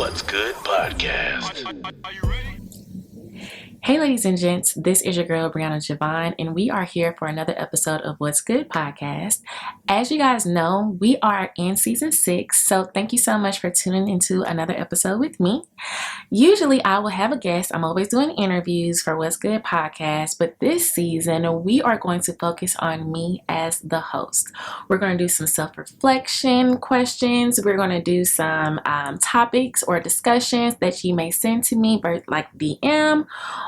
What's Good podcast. Are you ready? Hey, ladies and gents, this is your girl, Brianna Jovahn, and we are here for another episode of What's Good podcast. As you guys know, we are in season 6, so thank you so much for tuning into another episode with me. Usually, I will have a guest. I'm always doing interviews for What's Good podcast, but this season, we are going to focus on me as the host. We're going to do some self-reflection questions. We're going to do some topics or discussions that you may send to me, like DM,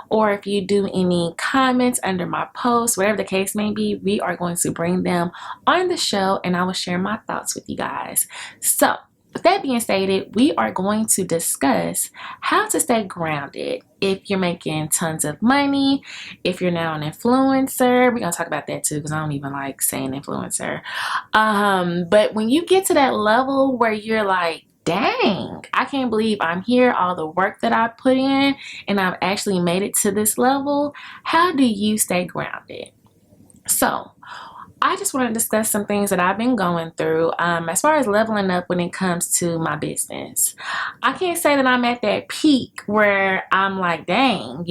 or if you do any comments under my post, whatever the case may be, we are going to bring them on the show and I will share my thoughts with you guys. So, with that being stated, we are going to discuss how to stay grounded if you're making tons of money, if you're now an influencer. We're going to talk about that too because I don't even like saying influencer. But when you get to that level where you're like, dang, I can't believe I'm here, all the work that I put in, and I've actually made it to this level, how do you stay grounded? So, I just want to discuss some things that I've been going through as far as leveling up when it comes to my business. I can't say that I'm at that peak where I'm like, dang,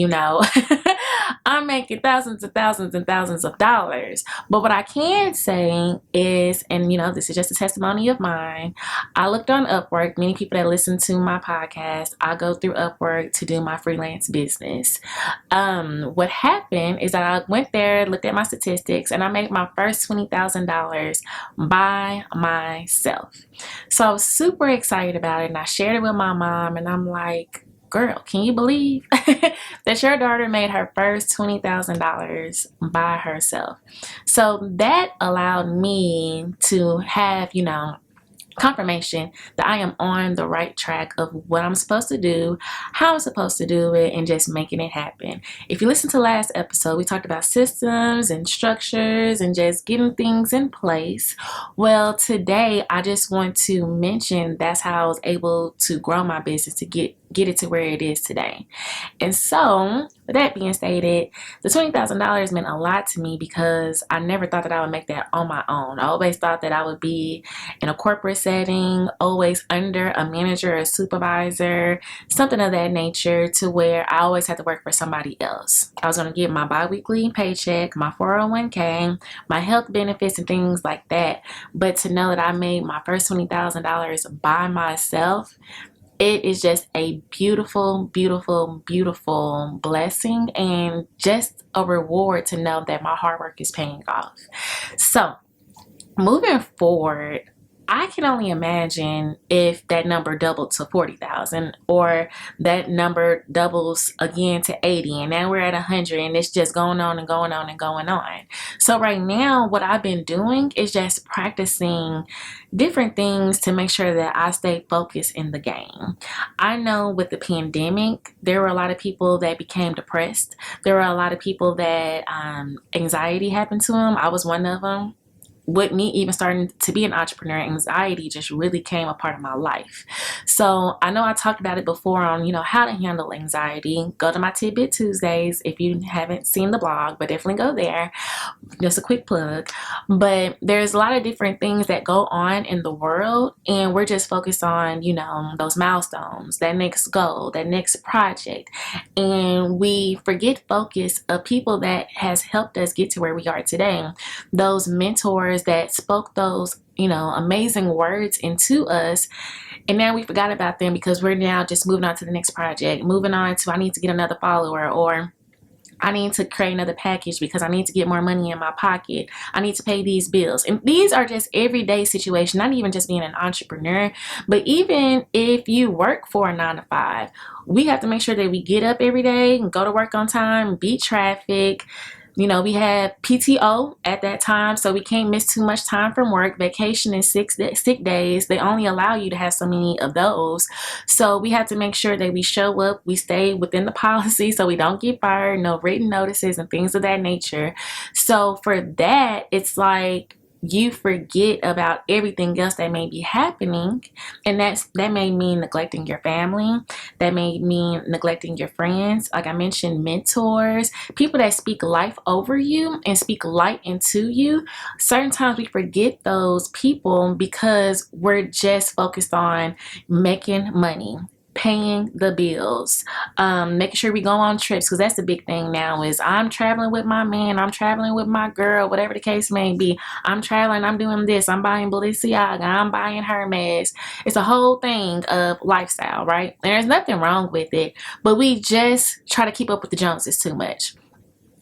I'm making thousands and thousands and thousands of dollars. But what I can say is, and this is just a testimony of mine, I looked on Upwork. Many people that listen to my podcast, I go through Upwork to do my freelance business. What happened is that I went there, looked at my statistics, and I made my first $20,000 by myself. So I was super excited about it, and I shared it with my mom, and I'm like, girl, can you believe that your daughter made her first $20,000 by herself? So that allowed me to have, confirmation that I am on the right track of what I'm supposed to do, how I'm supposed to do it, and just making it happen. If you listen to last episode, we talked about systems and structures and just getting things in place. Well, today I just want to mention that's how I was able to grow my business to get it to where it is today. And so, with that being stated, the $20,000 meant a lot to me because I never thought that I would make that on my own. I always thought that I would be in a corporate setting, always under a manager or a supervisor, something of that nature, to where I always had to work for somebody else. I was going to get my bi-weekly paycheck, my 401k, my health benefits, and things like that. But to know that I made my first $20,000 by myself, it is just a beautiful, beautiful, beautiful blessing and just a reward to know that my hard work is paying off. So, moving forward, I can only imagine if that number doubled to 40,000 or that number doubles again to 80 and now we're at 100 and it's just going on and going on and going on. So right now what I've been doing is just practicing different things to make sure that I stay focused in the game. I know with the pandemic, there were a lot of people that became depressed. There were a lot of people that anxiety happened to them. I was one of them. With me even starting to be an entrepreneur, anxiety just really came a part of my life. So I know I talked about it before on, how to handle anxiety. Go to my Tidbit Tuesdays if you haven't seen the blog, but definitely go there. Just a quick plug. But there's a lot of different things that go on in the world, and we're just focused on, those milestones, that next goal, that next project. And we forget focus of people that has helped us get to where we are today. Those mentors that spoke those, amazing words into us. And now we forgot about them because we're now just moving on to the next project, moving on to I need to get another follower, or I need to create another package because I need to get more money in my pocket. I need to pay these bills. And these are just everyday situations, not even just being an entrepreneur, but even if you work for a 9 to 5, we have to make sure that we get up every day and go to work on time, beat traffic. We had PTO at that time, so we can't miss too much time from work. Vacation and sick days, they only allow you to have so many of those. So we have to make sure that we show up, we stay within the policy so we don't get fired, no written notices and things of that nature. So for that, it's like you forget about everything else that may be happening, and that may mean neglecting your family, that may mean neglecting your friends, like I mentioned, mentors, people that speak life over you and speak light into you. Certain times we forget those people because we're just focused on making money, paying the bills, making sure we go on trips, because that's the big thing now is I'm traveling with my man, I'm traveling with my girl, whatever the case may be. I'm traveling, I'm doing this, I'm buying Balenciaga, I'm buying Hermes. It's a whole thing of lifestyle, right? And there's nothing wrong with it, but we just try to keep up with the Joneses too much.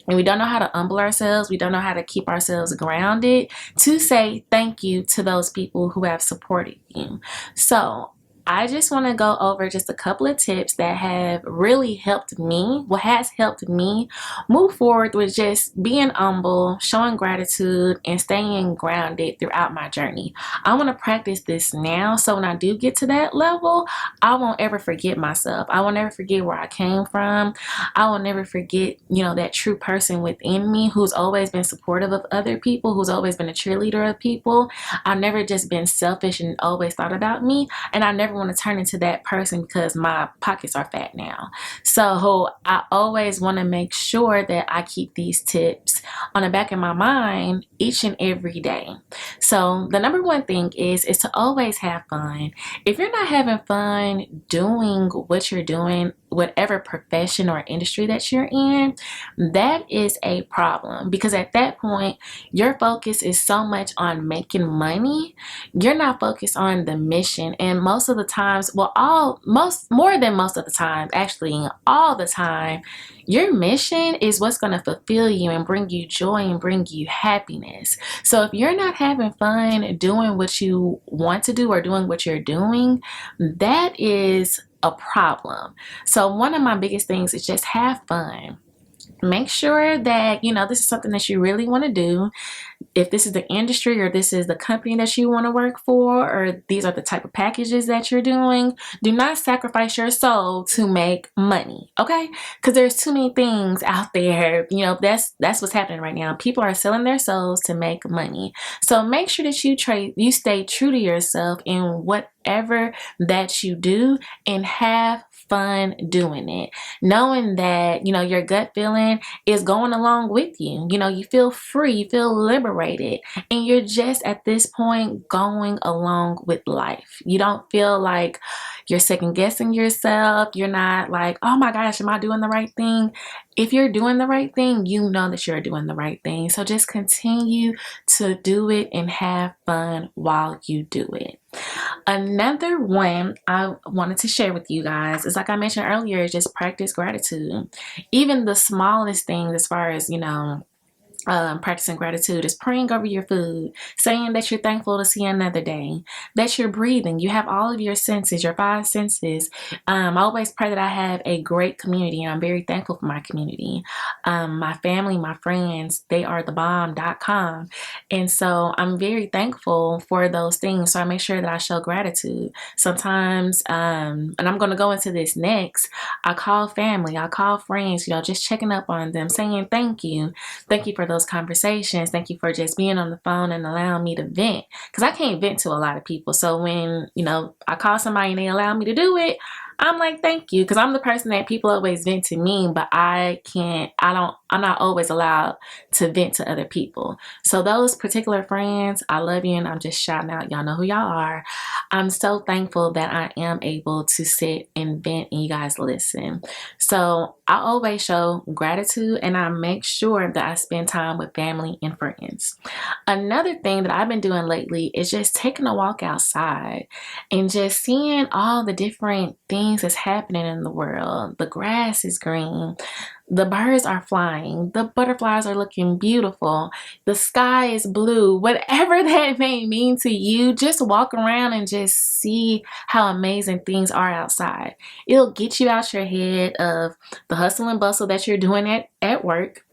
And we don't know how to humble ourselves. We don't know how to keep ourselves grounded to say thank you to those people who have supported you. So I just want to go over just a couple of tips that have really helped me, what has helped me move forward with just being humble, showing gratitude, and staying grounded throughout my journey. I want to practice this now, so when I do get to that level, I won't ever forget myself. I won't ever forget where I came from. I will never forget, that true person within me who's always been supportive of other people, who's always been a cheerleader of people. I've never just been selfish and always thought about me, and I never want to turn into that person because my pockets are fat now. So I always want to make sure that I keep these tips on the back of my mind each and every day. So the number one thing is to always have fun. If you're not having fun doing what you're doing, whatever profession or industry that you're in, that is a problem, because at that point your focus is so much on making money, you're not focused on the mission. And most of the times, more than most of the time, actually all the time, your mission is what's going to fulfill you and bring you joy and bring you happiness. So if you're not having fun doing what you want to do or doing what you're doing, that is a problem. So one of my biggest things is just have fun. Make sure that, this is something that you really want to do. If this is the industry or this is the company that you want to work for, or these are the type of packages that you're doing, do not sacrifice your soul to make money, okay? Because there's too many things out there. That's what's happening right now. People are selling their souls to make money. So make sure that you stay true to yourself in whatever that you do, and have fun doing it, knowing that your gut feeling is going along with you. You feel free, you feel liberated, and you're just at this point going along with life. You don't feel like you're second guessing yourself. You're not like, oh my gosh, am I doing the right thing? If you're doing the right thing, you know that you're doing the right thing. So just continue to do it and have fun while you do it. Another one I wanted to share with you guys is, like I mentioned earlier, just practice gratitude. Even the smallest things, as far as, practicing gratitude, is praying over your food, saying that you're thankful to see another day, that you're breathing. You have all of your senses, your five senses. I always pray that I have a great community, and I'm very thankful for my community. My family, my friends, they are the bomb.com. And so I'm very thankful for those things. So I make sure that I show gratitude. Sometimes, and I'm going to go into this next, I call family, I call friends, just checking up on them, saying thank you. Thank you for those conversations. Thank you for just being on the phone and allowing me to vent, because I can't vent to a lot of people. So when I call somebody and they allow me to do it, I'm like, thank you, because I'm the person that people always vent to me, but I'm not always allowed to vent to other people. So those particular friends, I love you, and I'm just shouting out, y'all know who y'all are. I'm so thankful that I am able to sit and vent and you guys listen. So I always show gratitude, and I make sure that I spend time with family and friends. Another thing that I've been doing lately is just taking a walk outside and just seeing all the different things that's happening in the world. The grass is green. The birds are flying. The butterflies are looking beautiful. The sky is blue. Whatever that may mean to you, just walk around and just see how amazing things are outside. It'll get you out your head of the hustle and bustle that you're doing at work.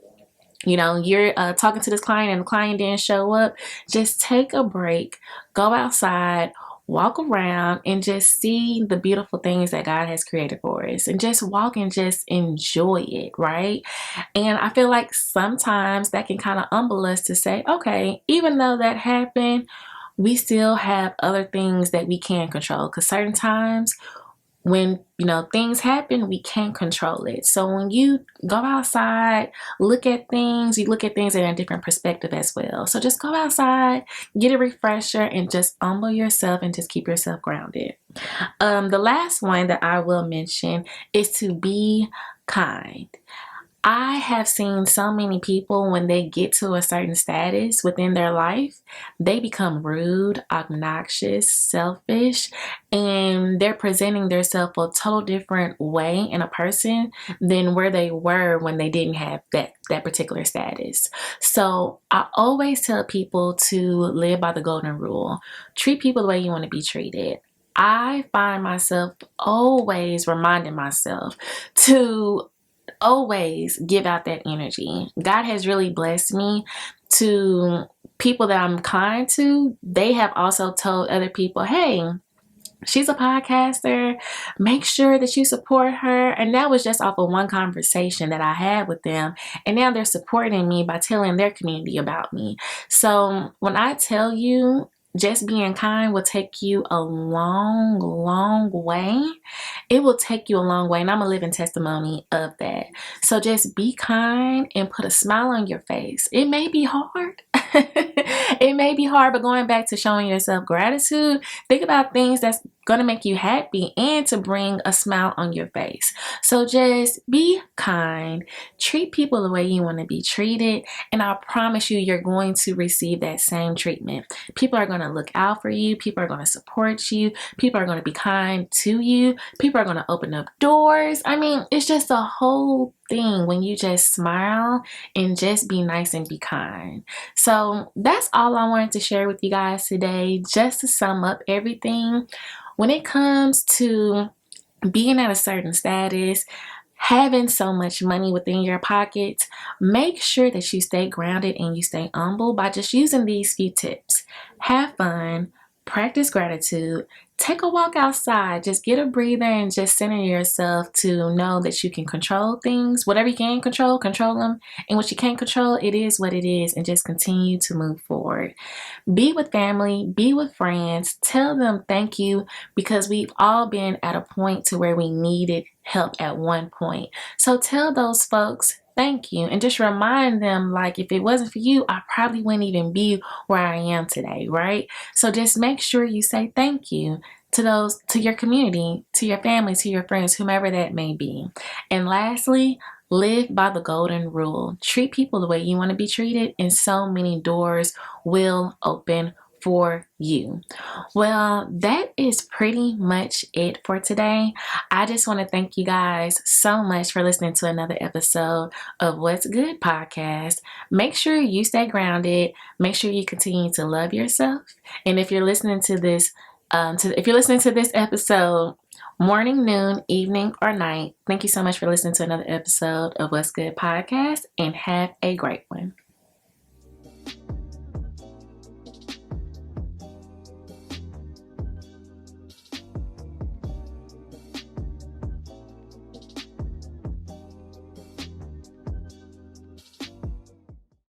You're talking to this client and the client didn't show up. Just take a break, go outside, walk around, and just see the beautiful things that God has created for us, and just walk and just enjoy it, right? And I feel like sometimes that can kind of humble us to say, okay, even though that happened, we still have other things that we can control, because certain times when things happen, we can't control it. So when you go outside, you look at things in a different perspective as well. So just go outside, get a refresher, and just humble yourself and just keep yourself grounded. The last one that I will mention is to be kind. I have seen so many people when they get to a certain status within their life, they become rude, obnoxious, selfish, and they're presenting themselves a total different way in a person than where they were when they didn't have that particular status. So I always tell people to live by the golden rule. Treat people the way you want to be treated. I find myself always reminding myself to always give out that energy. God has really blessed me to people that I'm kind to. They have also told other people, hey, she's a podcaster. Make sure that you support her. And that was just off of one conversation that I had with them. And now they're supporting me by telling their community about me. So when I tell you, just being kind will take you a long, long way. It will take you a long way, and I'm a living testimony of that. So just be kind and put a smile on your face. It may be hard. It may be hard, but going back to showing yourself gratitude, think about things that's going to make you happy and to bring a smile on your face. So just be kind, treat people the way you want to be treated, and I promise you, you're going to receive that same treatment. People are going to look out for you. People are going to support you. People are going to be kind to you. People are going to open up doors. I mean, it's just a whole thing when you just smile and just be nice and be kind. So that's all I wanted to share with you guys today. Just to sum up everything, when it comes to being at a certain status, having so much money within your pockets, make sure that you stay grounded and you stay humble by just using these few tips. Have fun, practice gratitude, take a walk outside, just get a breather and just center yourself to know that you can control things. Whatever you can control, control them. And what you can't control, it is what it is, and just continue to move forward. Be with family, be with friends, tell them thank you, because we've all been at a point to where we needed help at one point. So tell those folks thank you and just remind them, like, if it wasn't for you, I probably wouldn't even be where I am today, right? So just make sure you say thank you to your community, to your family, to your friends, whomever that may be. And lastly, live by the golden rule. Treat people the way you want to be treated, and so many doors will open for you. Well, that is pretty much it for today. I just want to thank you guys so much for listening to another episode of What's Good podcast. Make sure you stay grounded. Make sure you continue to love yourself. And if you're listening to this, episode, morning, noon, evening, or night, thank you so much for listening to another episode of What's Good podcast, and have a great one.